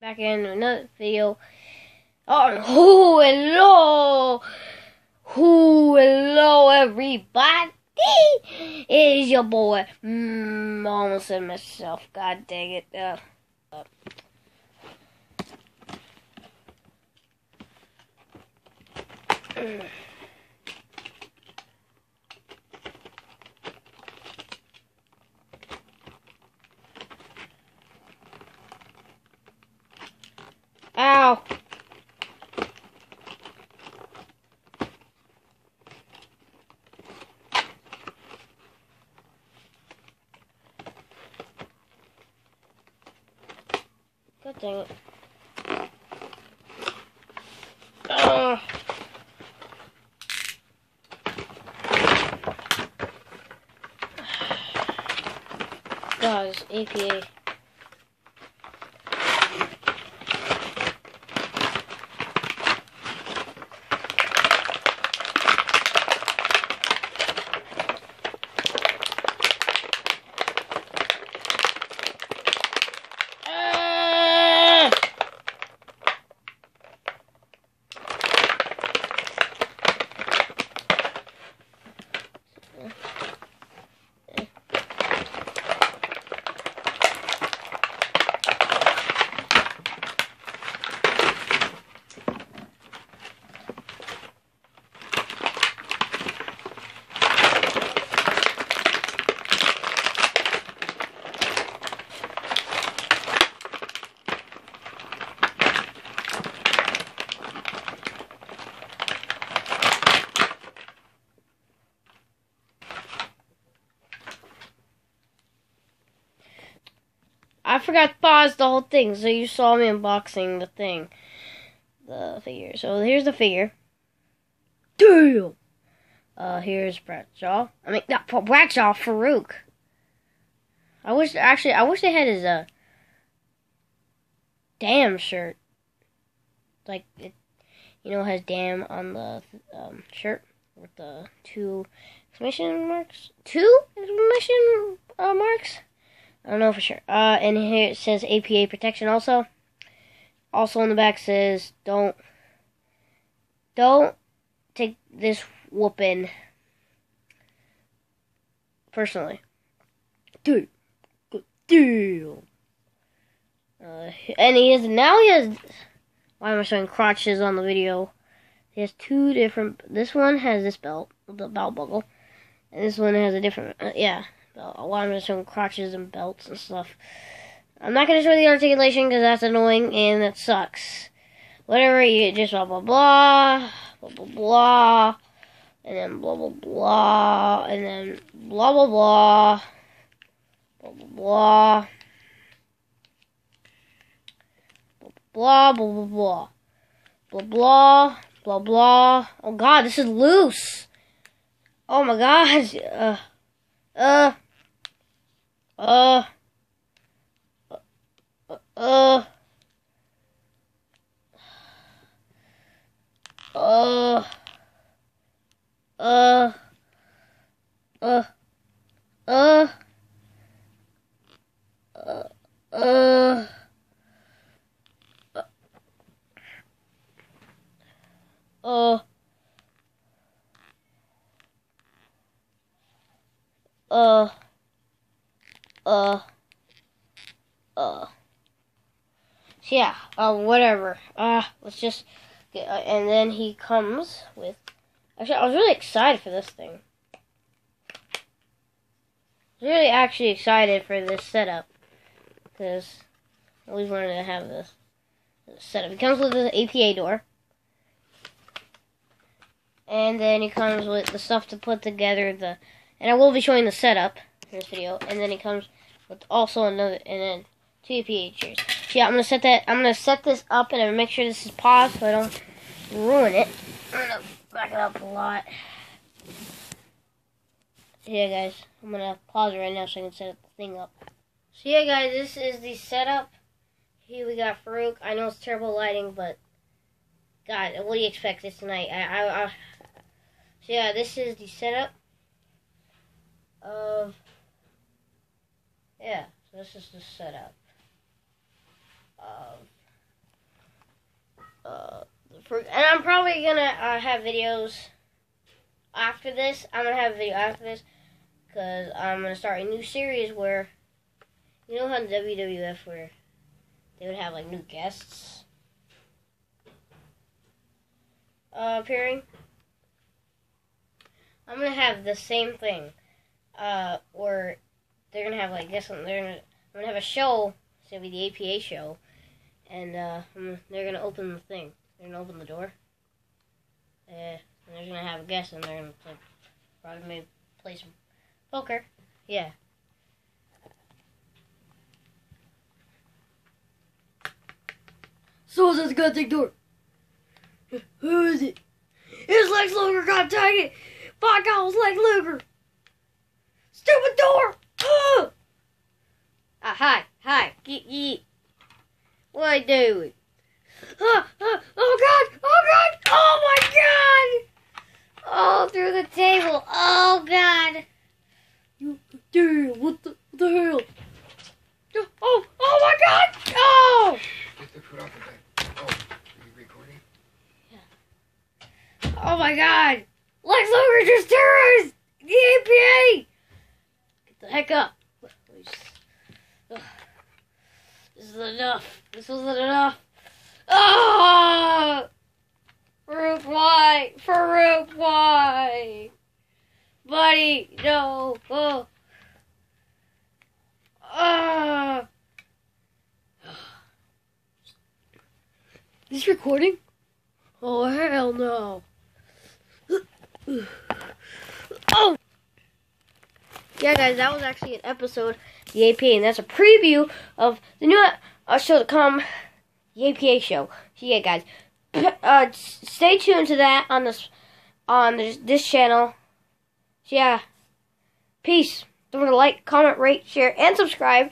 back in another video. Oh, hello, everybody. It is your boy. Almost said myself. God dang it. Ow. God dang it. Guys, APA. I forgot to pause the whole thing, so you saw me unboxing the figure. So here's the figure. Damn! Here's Bradshaw. I mean, not Bradshaw, Farouk. I wish they had his, damn shirt. Like, it, has damn on the, shirt with the two exclamation marks. Two exclamation marks? I don't know for sure. And here it says APA protection also. Also on the back says, don't take this whooping personally. Dude. Good deal. And he has, why am I showing crotches on the video? He has two different, this one has this belt, the belt buckle. And this one has a different, belt. Why am I showing crotches and belts and stuff? I'm not going to show the articulation because that's annoying and that sucks. Whatever, you just blah, blah, blah, blah, blah, blah, and then blah, blah, blah, and then blah, blah, blah, blah, blah, blah, blah, blah, blah, blah, blah, blah, blah, blah. Oh God, this is loose. Oh my gosh. So yeah, whatever. Let's just get, and then he comes with, actually, I was really excited for this thing. I was really actually excited for this setup, because I always wanted to have this setup. He comes with an APA door, and then he comes with the stuff to put together and I will be showing the setup in this video, and then he comes with also another, and then two APA chairs. So yeah, I'm gonna set this up, and I'm gonna make sure this is paused so I don't ruin it. I'm gonna back it up a lot. So yeah, guys, I'm gonna pause it right now so I can set the thing up. So yeah, guys, this is the setup. Here we got Farouk. I know it's terrible lighting, but God, what do you expect this tonight? So yeah, this is the setup of, yeah, so this is the setup of And I'm probably gonna have videos after this. I'm gonna have a video after this because I'm gonna start a new series where, you know how in WWF where they would have like new guests appearing. I'm gonna have the same thing, or they're gonna have like this one. I'm gonna have a show. It's gonna be the APA show, and they're gonna open the thing. They're gonna open the door. And they're gonna have a guest, and they're gonna probably maybe play some poker. Yeah. So is this the goddamn door? Who is it? It's Lex Luger, god dang it! By God, it's Lex Luger! Stupid door! Hi. Yeet. What I doing? Oh God! Oh my God! Oh, through the table! Oh God! You damn! What the hell? Oh my God! Oh! Get the foot off the bed. Oh, are you recording? Yeah. Oh my God! Lex Luger just terrorized the APA! Get the heck up! This isn't enough. This wasn't enough. Oh! Farouk, why? Buddy, no. Oh. Is this recording? Oh, hell no. Oh! Yeah, guys, that was actually an episode of the APA, and that's a preview of the new show to come, the APA show. So yeah, guys, stay tuned to that on this channel. So yeah, peace. Don't forget to like, comment, rate, share, and subscribe.